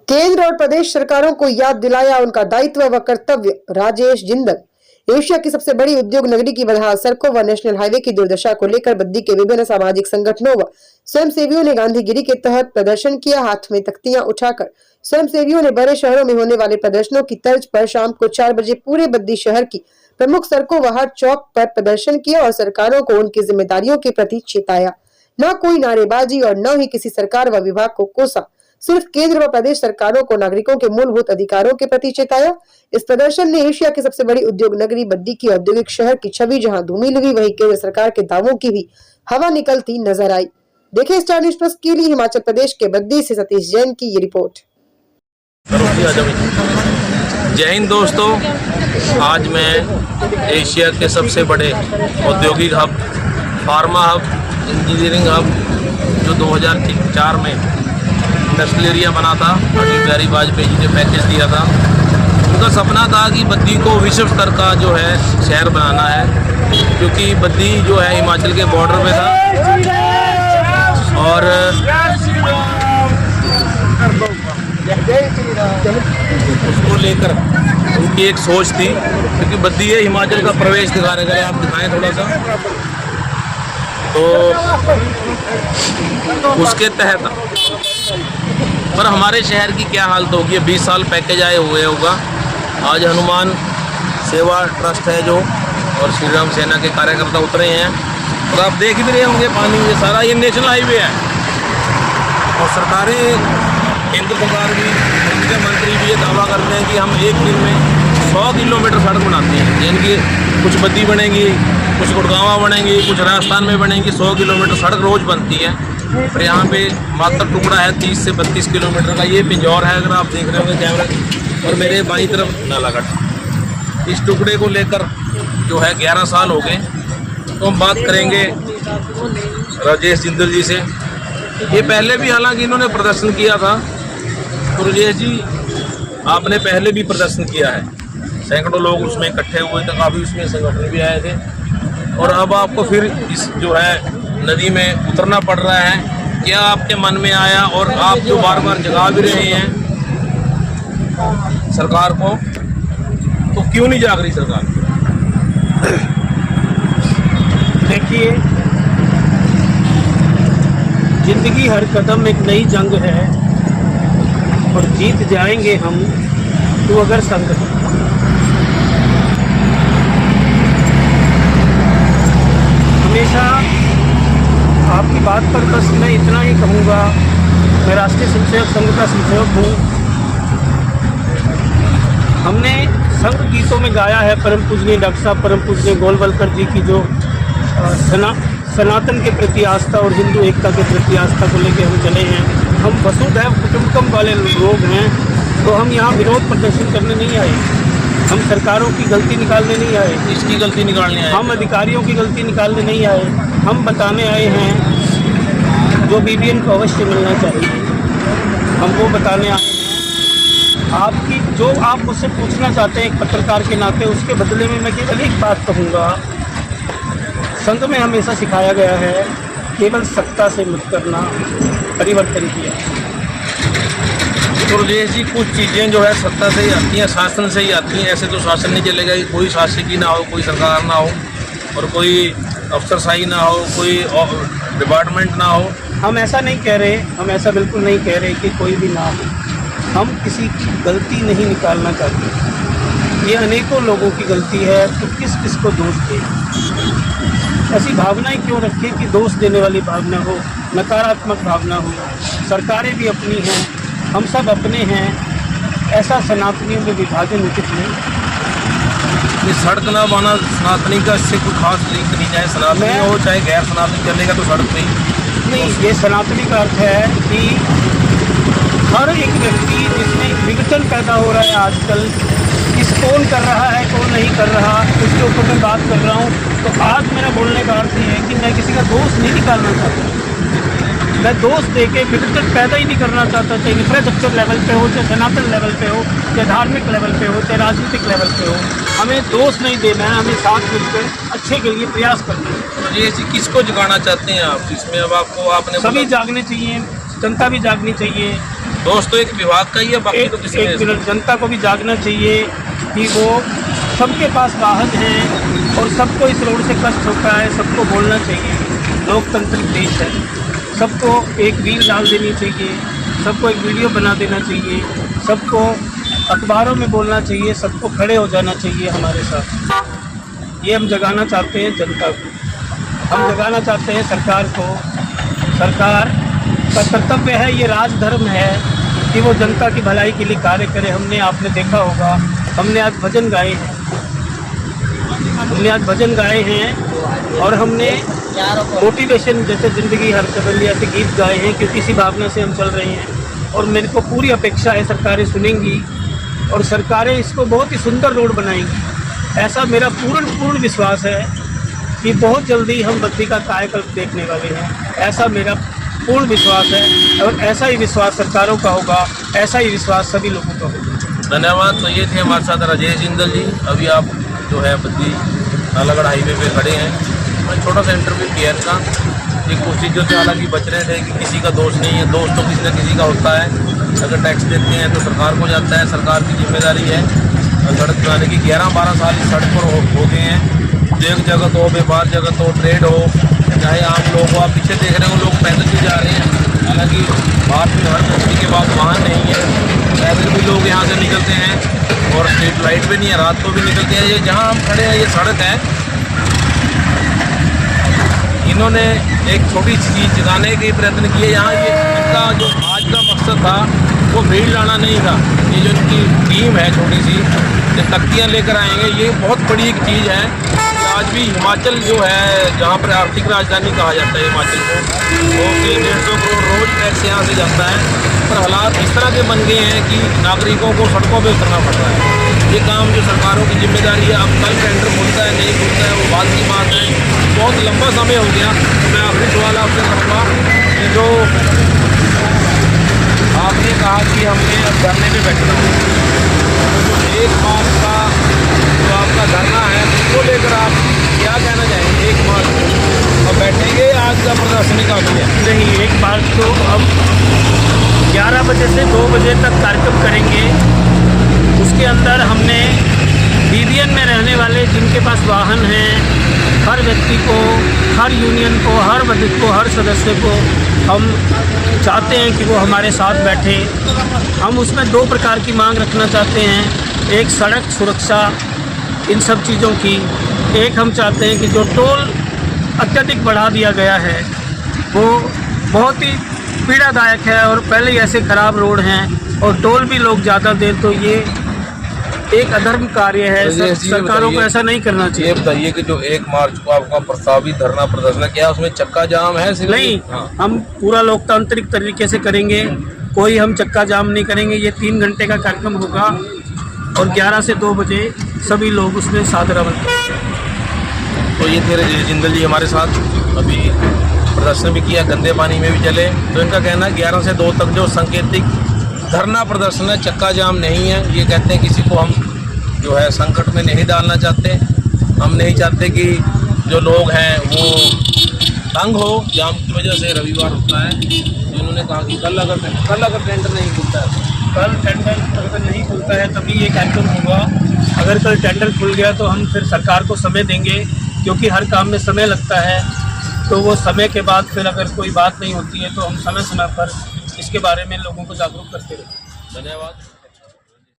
केंद्र और प्रदेश सरकारों को याद दिलाया उनका दायित्व व कर्तव्य। राजेश जिंदल। एशिया की सबसे बड़ी उद्योग नगरी की बदहाल सड़कों व नेशनल हाईवे की दुर्दशा को लेकर बद्दी के विभिन्न सामाजिक संगठनों व स्वयंसेवियों ने गांधीगिरी के तहत प्रदर्शन किया। हाथ में तख्तियां उठाकर स्वयंसेवियों ने बड़े शहरों में होने वाले प्रदर्शनों की तर्ज पर शाम को 4 बजे पूरे बद्दी शहर की प्रमुख सड़कों व हर चौक पर प्रदर्शन किया और सरकारों को उनकी जिम्मेदारियों के प्रति चेताया। न कोई नारेबाजी और न ही किसी सरकार व विभाग को कोसा, सिर्फ केंद्र व प्रदेश सरकारों को नागरिकों के मूलभूत अधिकारों के प्रति चेताया। इस प्रदर्शन ने एशिया की सबसे बड़ी उद्योग नगरी बद्दी की औद्योगिक शहर की छवि जहां धूमिल हुई, वहीं केंद्र सरकार के दावों की भी हवा निकलती नजर आई। देखें स्टार न्यूज प्लस के लिए हिमाचल प्रदेश के बद्दी से सतीश जैन की ये रिपोर्ट। जय हिंद दोस्तों, आज मैं एशिया के सबसे बड़े औद्योगिक hub, pharma hub, engineering hub जो 2004 में इंडस्ट्रियल एरिया बना था, अटल बिहारी वाजपेयी जी ने पैकेज दिया था। उनका सपना था कि बद्दी को विश्व स्तर का जो है शहर बनाना है, क्योंकि बद्दी जो है हिमाचल के बॉर्डर पे था और उसको लेकर उनकी एक सोच थी, क्योंकि बद्दी है हिमाचल का प्रवेश द्वार। अगर आप दिखाएं थोड़ा सा, तो उसके तहत पर हमारे शहर की क्या हालत होगी। 20 साल पैकेज आए हुए होगा। आज हनुमान सेवा ट्रस्ट है जो, और श्री राम सेना के कार्यकर्ता उतरे हैं और आप देख भी रहे होंगे पानी में सारा, ये नेशनल हाईवे है। और सरकारें, केंद्र सरकार भी, उनके मंत्री भी ये दावा करते हैं कि हम एक दिन में 100 किलोमीटर सड़क बनाते हैं। यानी कि कुछ बद्दी बनेगी, कुछ गुड़गांव बनेंगी, कुछ राजस्थान में बनेंगी। 100 किलोमीटर सड़क रोज़ बनती है। और यहाँ पे मात्र टुकड़ा है 30 से 32 किलोमीटर का। ये पिंजौर है, अगर आप देख रहे होंगे कैमरा, और मेरे बाईं तरफ नालागढ़। इस टुकड़े को लेकर जो है 11 साल हो गए। तो हम बात करेंगे राजेश जिंदल जी से। ये पहले भी हालांकि इन्होंने प्रदर्शन किया था, तो राजेश जी आपने पहले भी प्रदर्शन किया है, सैकड़ों लोग उसमें इकट्ठे हुए थे, काफ़ी उसमें संगठन भी आए थे, और अब आपको फिर इस जो है नदी में उतरना पड़ रहा है। क्या आपके मन में आया, और आप जो बार बार जगा भी रहे हैं सरकार को, तो क्यों नहीं जाग रही सरकार? देखिए, जिंदगी हर कदम एक नई जंग है और जीत जाएंगे हम तो अगर संग है। हमेशा आपकी बात पर बस मैं इतना ही कहूँगा, मैं राष्ट्रीय स्वयंसेवक संघ का संसेवक हूँ। हमने संघ गीतों में गाया है परम पूजनीय डॉक्टर साहब परम पूजनीय गोलवलकर जी की जो सनातन के प्रति आस्था और हिंदू एकता के प्रति आस्था को लेकर हम चले हैं। हम वसुधैव कुटुंबकम वाले लोग हैं, तो हम यहाँ विरोध प्रदर्शन करने नहीं आए, हम सरकारों की गलती निकालने नहीं आए। इसकी गलती निकालने आए? हम अधिकारियों की गलती निकालने नहीं आए, हम बताने आए हैं जो बीबीएन को अवश्य मिलना चाहिए, हम वो बताने आए हैं। आपकी जो आप मुझसे पूछना चाहते हैं एक पत्रकार के नाते, उसके बदले में मैं केवल एक बात कहूँगा। संघ में हमेशा सिखाया गया है केवल सत्ता से मत करना, परिवर्तन किया। तो राजेश जी, कुछ चीज़ें जो है सत्ता से ही आती हैं, शासन से ही आती हैं। ऐसे तो शासन नहीं चलेगा कि कोई शासकी ना हो, कोई सरकार ना हो, और कोई अफसरशाही ना हो, कोई डिपार्टमेंट ना हो। हम ऐसा नहीं कह रहे, हम ऐसा बिल्कुल नहीं कह रहे कि कोई भी ना हो। हम किसी की गलती नहीं निकालना चाहते। ये अनेकों लोगों की गलती है, तो किस किस को दोष दें? ऐसी भावनाएं क्यों रखें कि दोष देने वाली भावना हो, नकारात्मक भावना हो। सरकारें भी अपनी हैं, हम सब अपने हैं। ऐसा सनातनियों में विभाजन उचित नहीं। ये सड़क ना बना सनातनी का, इससे कोई खास लिंक नहीं, चाहे सनातनी हो चाहे गैर सनातनी, चलेगा तो सड़क नहीं। ये सनातनी का अर्थ है कि हर एक व्यक्ति जिसमें विघटन पैदा हो रहा है आजकल, किस कौन कर रहा है कौन नहीं कर रहा, उसके ऊपर मैं बात कर रहा हूँ। तो आज मेरा बोलने का अर्थ ये है कि मैं किसी का दोष नहीं निकालना चाहता, मैं दोष देके विघटन पैदा ही नहीं करना चाहता। चाहे इंफ्रास्ट्रक्चर लेवल पे हो, चाहे सनातन लेवल पे हो, चाहे धार्मिक लेवल पे हो, चाहे राजनीतिक लेवल पे हो, हमें दोष नहीं देना है, हमें साथ मिलकर अच्छे के लिए प्रयास करना है। ये किसको जगाना चाहते हैं आप इसमें? अब आपको आपने सभी जागने चाहिए, जनता भी जागनी चाहिए, दोस्त तो एक विभाग का ही है, बाकी तो किसी एक मिनट, जनता को भी जागना चाहिए कि वो सबके पास वाहन है और सबको इस रोड से कष्ट होता है, सबको बोलना चाहिए। लोकतांत्रिक देश है, सबको एक रील डाल देनी चाहिए, सबको एक वीडियो बना देना चाहिए, सबको अखबारों में बोलना चाहिए, सबको खड़े हो जाना चाहिए हमारे साथ। ये हम जगाना चाहते हैं जनता को, हम जगाना चाहते हैं सरकार को। सरकार का कर्तव्य है, ये राजधर्म है कि वो जनता की भलाई के लिए कार्य करे। आपने देखा होगा, हमने आज भजन गाए हैं और हमने मोटिवेशन जैसे ज़िंदगी हर कदम ऐसे गीत गाए हैं, क्योंकि इसी भावना से हम चल रहे हैं। और मेरे को पूरी अपेक्षा है सरकारें सुनेंगी और सरकारें इसको बहुत ही सुंदर रोड बनाएंगी। ऐसा मेरा पूर्ण विश्वास है कि बहुत जल्दी हम बद्दी का कायाकल्प देखने वाले हैं। ऐसा मेरा पूर्ण विश्वास है और ऐसा ही विश्वास सरकारों का होगा, ऐसा ही विश्वास सभी लोगों का होगा। धन्यवाद। तो ये थे हमारे साथ राजेश जिंदल जी। अभी आप जो है बद्दी नालागढ़ हाईवे पे खड़े हैं। मैं छोटा सा इंटरव्यू किया इनका, ये कुछ चीज़ों से हालांकि बच रहे थे कि किसी का दोष नहीं है, दोष तो किसी न किसी का होता है। अगर टैक्स देते हैं तो सरकार को जाता है, सरकार की जिम्मेदारी है। सड़क बनाने की 11-12 साल इस सड़क पर हो गए हैं। उद्योग जगत हो, व्यापार जगत हो, ट्रेड हो, चाहे आम लोग हो। आप पीछे देख रहे हो, लोग पैदल भी जा रहे हैं। हालांकि भारत में हर व्यक्ति के पास वाहन नहीं है, पैदल भी लोग यहाँ से निकलते हैं और स्ट्रीट लाइट भी नहीं है, रात को भी निकलते हैं। ये जहाँ हम खड़े हैं ये सड़क है। इन्होंने एक छोटी चीज़ जगाने के प्रयत्न किए। यहाँ ये इनका जो आज का मकसद था वो भीड़ लाना नहीं था। ये जो इनकी टीम है छोटी सी, जो तख्तियाँ लेकर आएंगे, ये बहुत बड़ी एक चीज़ है। आज भी हिमाचल जो है, जहाँ पर आर्थिक राजधानी कहा जाता है हिमाचल को, तो 150 करोड़ रोज टैक्स यहाँ से जाता है। पर हालात इस तरह के बन गए हैं कि नागरिकों को सड़कों पे उतरना पड़ रहा है। ये काम जो सरकारों की जिम्मेदारी है। अब कल टेंडर खुलता है नहीं खुलता है वो बात की बात है, बहुत लंबा समय हो गया। मैं आखिरी सवाल आपसे करूँगा कि जो आपने कहा कि हमने अब धरने में बैठना है, तो 1 मार्च का जो आपका धरना है उसको लेकर आप क्या कहना चाहेंगे? 1 मार्च और बैठेंगे, आज का प्रदर्शनी काफ़ी है? नहीं, 1 मार्च तो अब 11 बजे से 2 बजे तक कार्यक्रम करेंगे। उसके अंदर हमने बीबीएन में रहने वाले जिनके पास वाहन हैं, हर व्यक्ति को, हर यूनियन को, हर बजट को, हर सदस्य को हम चाहते हैं कि वो हमारे साथ बैठे। हम उसमें 2 प्रकार की मांग रखना चाहते हैं। एक सड़क सुरक्षा, इन सब चीज़ों की। एक हम चाहते हैं कि जो टोल अत्यधिक बढ़ा दिया गया है वो बहुत ही पीड़ादायक है और पहले ही ऐसे ख़राब रोड हैं और टोल भी लोग ज़्यादा दें, तो ये एक अधर्म कार्य है। सरकारों को ऐसा नहीं करना चाहिए। ये बताइए कि जो 1 मार्च को आपका प्रस्तावित धरना प्रदर्शन, क्या उसमें चक्का जाम है? नहीं, हम पूरा लोकतांत्रिक तरीके से करेंगे, कोई हम चक्का जाम नहीं करेंगे। ये 3 घंटे का कार्यक्रम होगा और 11 से 2 बजे सभी लोग उसमें शामिल करेंगे। तो ये थे राजेश जिंदल जी हमारे साथ। अभी प्रदर्शन भी किया, गंदे पानी में भी चले। तो इनका कहना है 11 से 2 तक जो सांकेतिक धरना प्रदर्शन है, चक्का जाम नहीं है। ये कहते हैं किसी को हम जो है संकट में नहीं डालना चाहते। हम नहीं चाहते कि जो लोग हैं वो तंग हो जाम की वजह से। रविवार होता है, तो इन्होंने कहा कि कल अगर टेंडर नहीं खुलता है, कल टेंडर अगर नहीं खुलता है तभी ये कार्यक्रम होगा। अगर कल टेंडर खुल गया तो हम फिर सरकार को समय देंगे, क्योंकि हर काम में समय लगता है। तो वो समय के बाद फिर अगर कोई बात नहीं होती है तो हम समय समय पर इसके बारे में लोगों को जागरूक करते रहेंगे। धन्यवाद।